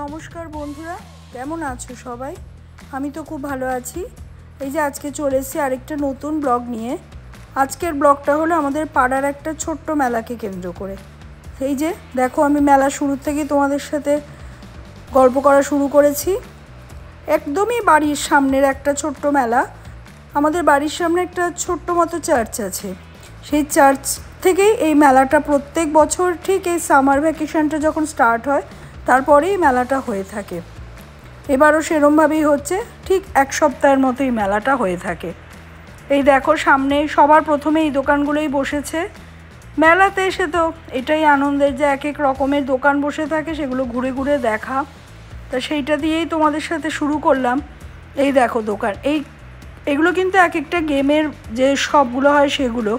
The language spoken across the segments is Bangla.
নমস্কার বন্ধুরা, কেমন আছো সবাই? আমি তো খুব ভালো আছি। এই যে আজকে চলে এসেছি আরেকটা নতুন ব্লগ নিয়ে। আজকের ব্লগটা হলো আমাদের পাড়ার একটা ছোট্ট মেলাকে কেন্দ্র করে। এই যে দেখো, আমি মেলা শুরু থেকে তোমাদের সাথে গল্প করা শুরু করেছি। একদমই বাড়ির সামনের একটা ছোট্ট মেলা। আমাদের বাড়ির সামনে একটা ছোট্ট মতো চার্চ আছে। সেই চার্চ থেকেই এই মেলাটা প্রত্যেক বছর ঠিক এই সামার ভ্যাকেশনটা যখন স্টার্ট হয় তারপরেই মেলাটা হয়ে থাকে। এবারও সেরমভাবেই হচ্ছে, ঠিক এক সপ্তাহের মতোই মেলাটা হয়ে থাকে। এই দেখো, সামনে সবার প্রথমে এই দোকানগুলোই বসেছে। মেলাতে এসে তো এটাই আনন্দের যে এক এক রকমের দোকান বসে থাকে, সেগুলো ঘুরে ঘুরে দেখা। তা সেইটা দিয়েই তোমাদের সাথে শুরু করলাম। এই দেখো দোকান, এগুলো কিন্তু এক একটা গেমের যে শপগুলো হয় সেগুলো।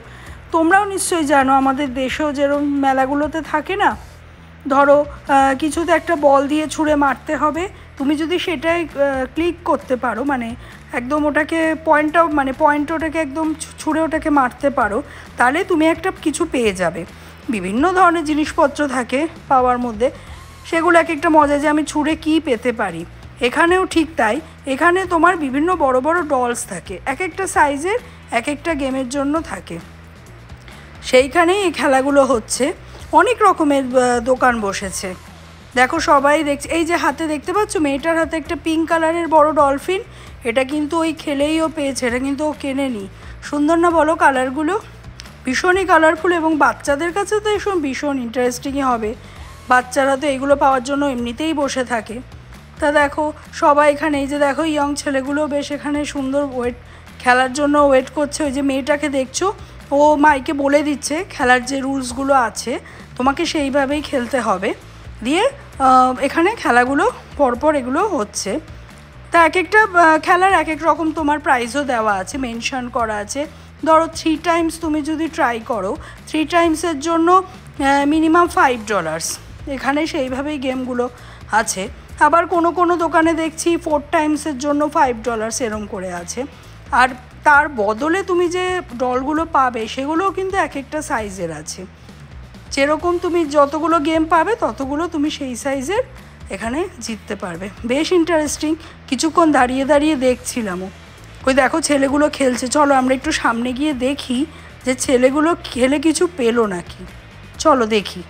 তোমরাও নিশ্চয়ই জানো, আমাদের দেশেও যেরকম মেলাগুলোতে থাকে না, ধরো কিছুতে একটা বল দিয়ে ছুঁড়ে মারতে হবে, তুমি যদি সেটাই ক্লিক করতে পারো, মানে একদম ওটাকে পয়েন্ট ওটাকে একদম ছুঁড়ে ওটাকে মারতে পারো, তাহলে তুমি একটা কিছু পেয়ে যাবে। বিভিন্ন ধরনের জিনিসপত্র থাকে পাওয়ার মধ্যে, সেগুলো এক একটা মজা যে আমি ছুঁড়ে কী পেতে পারি। এখানেও ঠিক তাই, এখানে তোমার বিভিন্ন বড় বড় ডলস থাকে, এক একটা সাইজের এক একটা গেমের জন্য থাকে। সেইখানেই এই খেলাগুলো হচ্ছে। অনেক রকমের দোকান বসেছে। দেখো সবাই দেখছে, এই যে হাতে দেখতে পাচ্ছ মেয়েটার হাতে একটা পিঙ্ক কালারের বড় ডলফিন, এটা কিন্তু ওই খেলেই ও পেয়েছে, এটা কিন্তু ও কেনেনি। সুন্দর না বলো কালারগুলো? ভীষণই কালারফুল, এবং বাচ্চাদের কাছে তো এসব ভীষণ ইন্টারেস্টিংই হবে। বাচ্চারা তো এগুলো পাওয়ার জন্য এমনিতেই বসে থাকে। তা দেখো সবাই এখানে, এই যে দেখো ইয়ং ছেলেগুলো বেশ এখানে সুন্দর খেলার জন্য ওয়েট করছে। ওই যে মেয়েটাকে দেখছো, ও মাইকে বলে দিচ্ছে খেলার যে রুলসগুলো আছে, তোমাকে সেইভাবেই খেলতে হবে। দিয়ে এখানে খেলাগুলো পরপর এগুলো হচ্ছে। তা এক একটা খেলার এক এক রকম তোমার প্রাইজও দেওয়া আছে, মেনশন করা আছে। ধরো 3 টাইমস তুমি যদি ট্রাই করো, 3 টাইমসের জন্য মিনিমাম $5। এখানে সেইভাবেই গেমগুলো আছে। আবার কোনো কোনো দোকানে দেখছি 4 টাইমসের জন্য $5 এরম করে আছে। আর তার বদলে তুমি যে ডলগুলো পাবে সেগুলোও কিন্তু এক একটা সাইজের আছে। যেরকম তুমি যতগুলো গেম পাবে ততগুলো তুমি সেই সাইজের এখানে জিততে পারবে। বেশ ইন্টারেস্টিং, কিছুক্ষণ দাঁড়িয়ে দাঁড়িয়ে দেখছিলামও। ওই দেখো ছেলেগুলো খেলছে, চলো আমরা একটু সামনে গিয়ে দেখি যে ছেলেগুলো খেলে কিছু পেলো নাকি। চলো দেখি।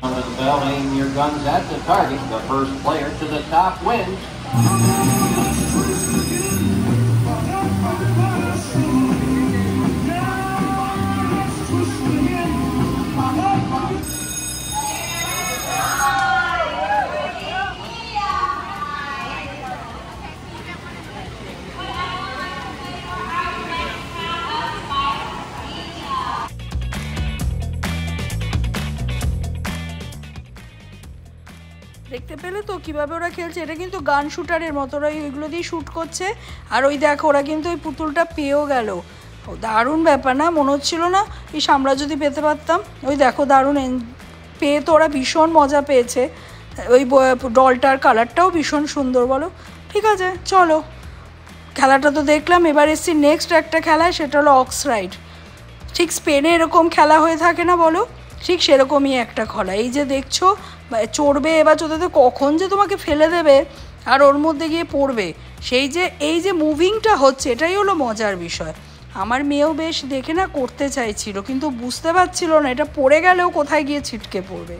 Under the bell, aim your guns at the target. The first player to the top wins. দেখতে পেলে তো কীভাবে ওরা খেলছে? এটা কিন্তু গান শুটারের মতো, ওরা ওইগুলো দিয়ে শ্যুট করছে। আর ওই দেখো ওরা কিন্তু ওই পুতুলটা পেয়েও গেল। ও দারুণ ব্যাপার না? মনে হচ্ছিল না আমরা যদি পেতে পারতাম? ওই দেখো দারুণ পেয়ে তো ওরা ভীষণ মজা পেয়েছে। ওই ডলটার কালারটাও ভীষণ সুন্দর, বলো? ঠিক আছে চলো, খেলাটা তো দেখলাম। এবার এসছি নেক্সট একটা খেলায়, সেটা হলো অক্স রাইড। ঠিক স্পেনে এরকম খেলা হয়ে থাকে না বলো? ঠিক সেরকমই একটা খেলা। এই যে দেখছো চড়বে, এবার চড়তে কখন যে তোমাকে ফেলে দেবে আর ওর মধ্যে গিয়ে পড়বে, এই যে মুভিংটা হচ্ছে, এটাই হলো মজার বিষয়। আমার মেয়েও বেশ দেখে না করতে চাইছিল, কিন্তু বুঝতে পারছিল না এটা পড়ে গেলেও কোথায় গিয়ে ছিটকে পড়বে।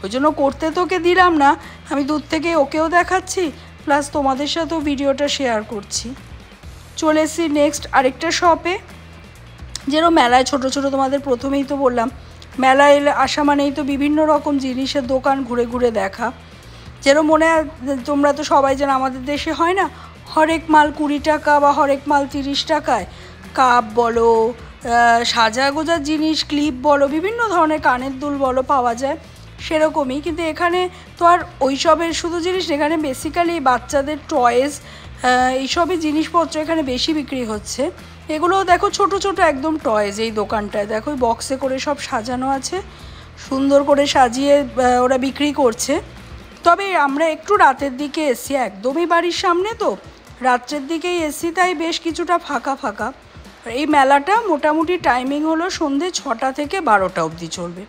ওই জন্য করতে তোকে দিলাম না, আমি দূর থেকে ওকেও দেখাচ্ছি, প্লাস তোমাদের সাথেও ভিডিওটা শেয়ার করছি। চলে এসেছি নেক্সট আরেকটা শপে। যেরকম মেলায় ছোট ছোট, তোমাদের প্রথমেই তো বললাম, মেলায় আসা মানেই তো বিভিন্ন রকম জিনিসের দোকান ঘুরে ঘুরে দেখা। যেরকম মনে হয়, তোমরা তো সবাই জানো আমাদের দেশে হয় না, হরেক মাল 20 টাকা বা হরেক মাল 30 টাকায় কাপ বলো, সাজা গোজার জিনিস, ক্লিপ বলো, বিভিন্ন ধরনের কানের দুল বলো পাওয়া যায়। সেরকমই কিন্তু এখানে তো আর ওইসবের শুধু জিনিস, এখানে বেসিক্যালি বাচ্চাদের টয়েস, এইসবই জিনিসপত্র এখানে বেশি বিক্রি হচ্ছে। এগুলোও দেখো ছোট ছোট একদম টয়েজ। এই দোকানটায় দেখো বক্সে করে সব সাজানো আছে, সুন্দর করে সাজিয়ে ওরা বিক্রি করছে। তবে আমরা একটু রাতের দিকে এসছি, একদমই বাড়ির সামনে তো, রাত্রের দিকেই এসছি, তাই বেশ কিছুটা ফাঁকা ফাঁকা। এই মেলাটা মোটামুটি টাইমিং হলো সন্ধে 6টা থেকে 12টা অবধি চলবে,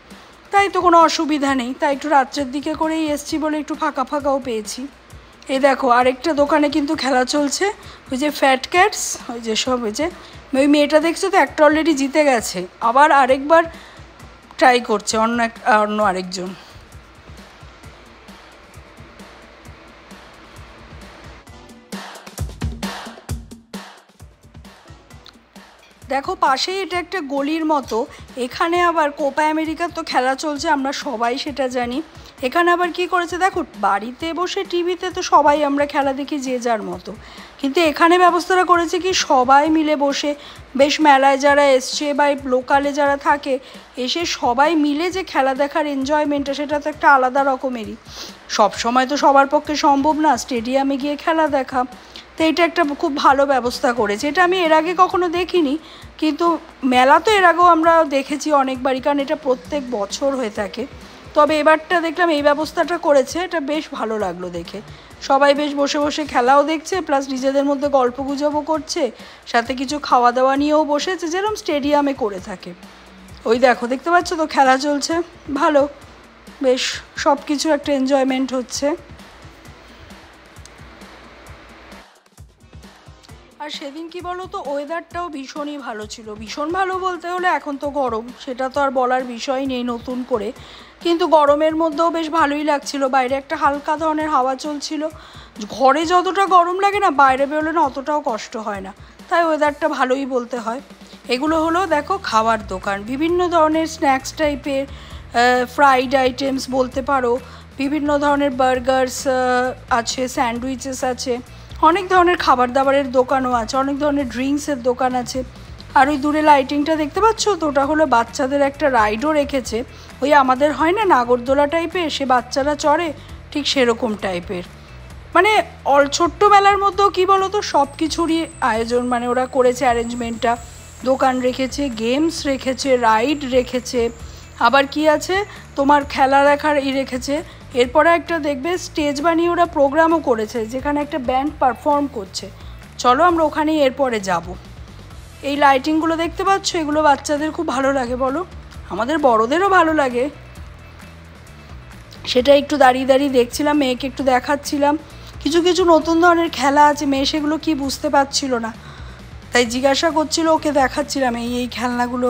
তাই তো কোনো অসুবিধা নেই। তাই একটু রাত্রের দিকে করেই এসছি বলে একটু ফাঁকা ফাঁকাও পেয়েছি। এই দেখো আরেকটা দোকানে কিন্তু খেলা চলছে, ওই যে ফ্যাট ক্যাটস, ওই যে সব, ওই যে ওই মেয়েটা দেখছো তো, একটা অলরেডি জিতে গেছে, আবার আরেকবার ট্রাই করছে অন্য আরেকজন। দেখো পাশেই এটা একটা গলির মতো, এখানে আবার কোপা আমেরিকার তো খেলা চলছে, আমরা সবাই সেটা জানি। এখানে আবার কি করেছে দেখো, বাড়িতে বসে টিভিতে তো সবাই আমরা খেলা দেখি যে যার মতো, কিন্তু এখানে ব্যবস্থাটা করেছে কি সবাই মিলে বসে, বেশ মেলায় যারা এসছে বা লোকালে যারা থাকে এসে সবাই মিলে যে খেলা দেখার এনজয়মেন্টটা, সেটা তো একটা আলাদা রকমেরই। সব সময় তো সবার পক্ষে সম্ভব না স্টেডিয়ামে গিয়ে খেলা দেখা, তো এটা একটা খুব ভালো ব্যবস্থা করেছে। এটা আমি এর আগে কখনো দেখিনি, কিন্তু মেলা তো এর আগেও আমরা দেখেছি অনেকবারই, কারণ এটা প্রত্যেক বছর হয়ে থাকে। তবে এবারটা দেখলাম এই ব্যবস্থাটা করেছে, এটা বেশ ভালো লাগলো দেখে। সবাই বেশ বসে বসে খেলাও দেখছে, প্লাস নিজেদের মধ্যে গল্প গুজবও করছে, সাথে কিছু খাওয়া দাওয়া নিয়েও বসেছে, যেরকম স্টেডিয়ামে করে থাকে। ওই দেখো দেখতে পাচ্ছ তো খেলা চলছে, ভালো, বেশ সব কিছু একটা এনজয়মেন্ট হচ্ছে। আর সেদিন কি বলো তো, ওয়েদারটাও ভীষণই ভালো ছিল। ভীষণ ভালো বলতে হলে এখন তো গরম, সেটা তো আর বলার বিষয় নেই নতুন করে, কিন্তু গরমের মধ্যেও বেশ ভালোই লাগছিল। বাইরে একটা হালকা ধরনের হাওয়া চলছিল, ঘরে যতটা গরম লাগে না, বাইরে বেরোলে না অতটাও কষ্ট হয় না, তাই ওয়েদারটা ভালোই বলতে হয়। এগুলো হলো দেখো খাবার দোকান, বিভিন্ন ধরনের স্ন্যাক্স টাইপের, ফ্রাইড আইটেমস বলতে পারো, বিভিন্ন ধরনের বার্গার্স আছে, স্যান্ডউইচেস আছে, অনেক ধরনের খাবার দাবারের দোকানও আছে, অনেক ধরনের ড্রিঙ্কসের দোকান আছে। আর ওই দূরে লাইটিংটা দেখতে পাচ্ছ তো, ওটা হলো বাচ্চাদের একটা রাইডও রেখেছে, ওই আমাদের হয় না নাগরদোলা টাইপের, সে বাচ্চারা চড়ে, ঠিক সেরকম টাইপের। মানে ছোট্ট মেলার মধ্যেও কী বলো তো, সব কিছুরই আয়োজন মানে ওরা করেছে অ্যারেঞ্জমেন্টটা। দোকান রেখেছে, গেমস রেখেছে, রাইড রেখেছে, আবার কি আছে তোমার খেলা দেখার রেখেছে। এরপরে একটা দেখবে স্টেজ বানিয়ে ওরা প্রোগ্রামও করেছে, যেখানে একটা ব্যান্ড পারফর্ম করছে। চলো আমরা ওখানেই এরপরে যাব। এই লাইটিংগুলো দেখতে পাচ্ছ, এগুলো বাচ্চাদের খুব ভালো লাগে বলো, আমাদের বড়দেরও ভালো লাগে। সেটা একটু দাঁড়িয়ে দাঁড়িয়ে দেখছিলাম, মেয়েকে একটু দেখাচ্ছিলাম। কিছু কিছু নতুন ধরনের খেলা আছে, মেয়ে সেগুলো কি বুঝতে পারছিল না, তাই জিজ্ঞাসা করছিল, ওকে দেখাচ্ছিলাম এই খেলনাগুলো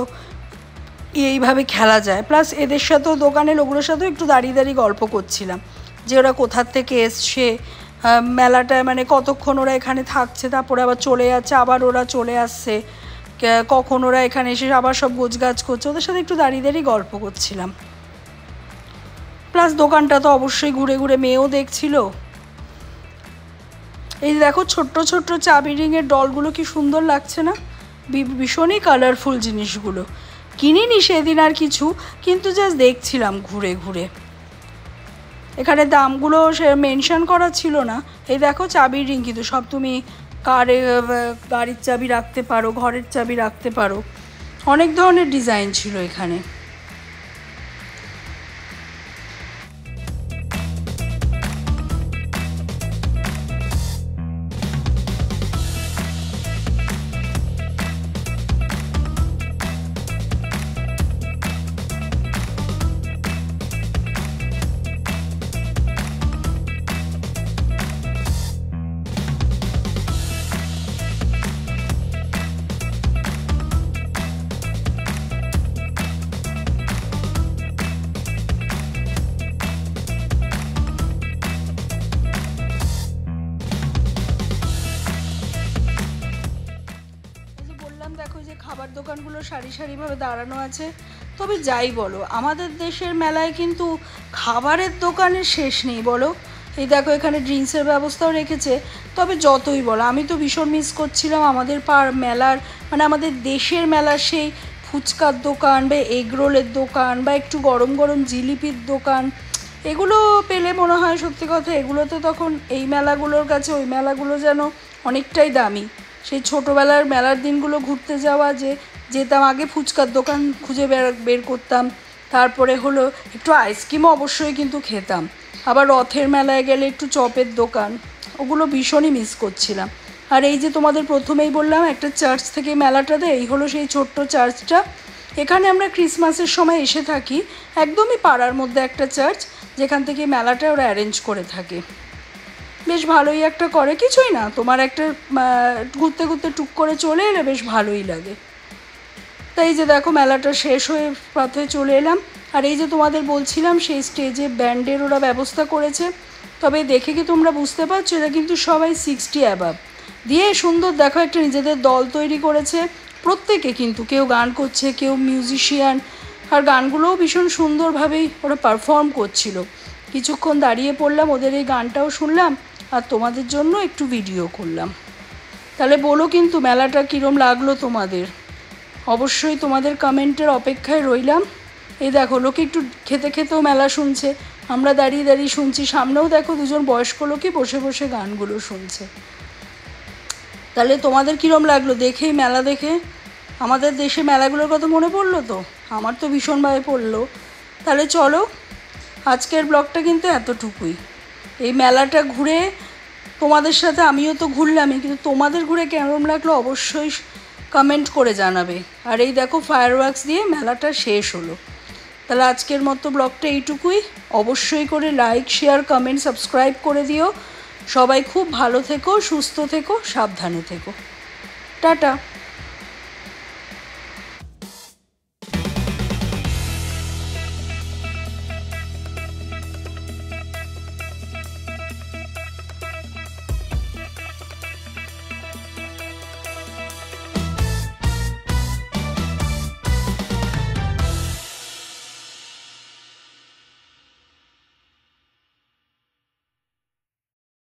এইভাবে খেলা যায়। প্লাস এদের সাথেও, দোকানের ওগুলোর সাথেও একটু দাঁড়িয়ে দাঁড়িয়ে গল্প করছিলাম, যে ওরা কোথার থেকে এসছে, মেলাটায় মানে কতক্ষণ ওরা এখানে থাকছে, তারপরে আবার চলে যাচ্ছে, আবার ওরা চলে আসছে, কখন ওরা এখানে এসে আবার সব গোছগাছ করছে, ওদের সাথে একটু দাঁড়িয়ে দাঁড়িয়ে গল্প করছিলাম। প্লাস দোকানটা তো অবশ্যই ঘুরে ঘুরে মেয়েও দেখছিল। এই দেখো ছোট্ট ছোট্ট চাবি রিংয়ের ডলগুলো কি সুন্দর লাগছে না, ভীষণই কালারফুল জিনিসগুলো। কিনিনি সেদিন আর কিছু, কিন্তু জাস্ট দেখছিলাম ঘুরে ঘুরে। এখানে দামগুলো সে মেনশন করা ছিল না। এই দেখো চাবির রিং, কিন্তু সব তুমি গাড়ির চাবি রাখতে পারো, ঘরের চাবি রাখতে পারো, অনেক ধরনের ডিজাইন ছিল এখানে। দেখো যে খাবার দোকানগুলো সারি সারিভাবে দাঁড়ানো আছে। তবে যাই বলো, আমাদের দেশের মেলায় কিন্তু খাবারের দোকানের শেষ নেই বলো। এই দেখো এখানে ড্রিঙ্কসের ব্যবস্থাও রেখেছে। তবে যতই বলো, আমি তো ভীষণ মিস করছিলাম আমাদের মেলার, মানে আমাদের দেশের মেলার সেই ফুচকার দোকান বা এগরোলের দোকান বা একটু গরম গরম জিলিপির দোকান, এগুলো পেলে মনে হয় সত্যি কথা, এগুলো তো তখন এই মেলাগুলোর কাছে ওই মেলাগুলো যেন অনেকটাই দামি। সেই ছোটোবেলার মেলার দিনগুলো ঘুরতে যাওয়া, যেতাম আগে ফুচকার দোকান খুঁজে বের করতাম, তারপরে হলো একটু আইসক্রিমও অবশ্যই কিন্তু খেতাম, আবার রথের মেলায় গেলে একটু চপের দোকান, ওগুলো ভীষণই মিস করছিলাম। আর এই যে তোমাদের প্রথমেই বললাম একটা চার্চ থেকে মেলাটাতে, এই হলো সেই ছোট্ট চার্চটা। এখানে আমরা ক্রিসমাসের সময় এসে থাকি, একদমই পাড়ার মধ্যে একটা চার্চ, যেখান থেকে মেলাটা ওরা অ্যারেঞ্জ করে থাকে। বেশ ভালোই একটা করে, কিছুই না, তোমার একটা ঘুরতে ঘুরতে টুক করে চলে এলে বেশ ভালোই লাগে। তাই যে দেখো মেলাটা শেষ হয়ে পথে চলে এলাম। আর এই যে তোমাদের বলছিলাম সেই স্টেজে ব্যান্ডের ওরা ব্যবস্থা করেছে, তবে দেখে কি তোমরা বুঝতে পারছো এরা কিন্তু সবাই 60 অ্যাবাভ দিয়ে সুন্দর দেখো একটা নিজেদের দল তৈরি করেছে প্রত্যেকে, কিন্তু কেউ গান করছে, কেউ মিউজিশিয়ান, আর গানগুলোও ভীষণ সুন্দরভাবেই ওরা পারফর্ম করছিল। কিছুক্ষণ দাঁড়িয়ে পড়লাম, ওদের এই গানটাও শুনলাম আর তোমাদের জন্য একটু ভিডিও করলাম। তাহলে বলো কিন্তু মেলাটা কীরম লাগলো তোমাদের, অবশ্যই তোমাদের কমেন্টের অপেক্ষায় রইলাম। এই দেখো লোকে একটু খেতে খেতেও মেলা শুনছে, আমরা দাঁড়িয়ে দাঁড়িয়ে শুনছি, সামনেও দেখো দুজন বয়স্ক লোকই বসে বসে গানগুলো শুনছে। তাহলে তোমাদের কীরম লাগলো দেখে, মেলা দেখে? আমাদের দেশে মেলাগুলোর কথা মনে পড়লো তো? আমার তো ভীষণভাবে পড়লো। তাহলে চলো, আজকের ব্লগটা কিন্তু এতটুকুই। এই মেলাটা ঘুরে তোমাদের সাথে আমিও তো ঘুরলামই, কিন্তু তোমাদের ঘুরে কেমন লাগলো অবশ্যই কমেন্ট করে জানাবে। আর এই দেখো ফায়ারওয়ার্কস দিয়ে মেলাটা শেষ হলো। তাহলে আজকের মতো ব্লগটা এইটুকুই। অবশ্যই করে লাইক, শেয়ার, কমেন্ট, সাবস্ক্রাইব করে দিও। সবাই খুব ভালো থেকো, সুস্থ থেকো, সাবধানে থেকো। টাটা।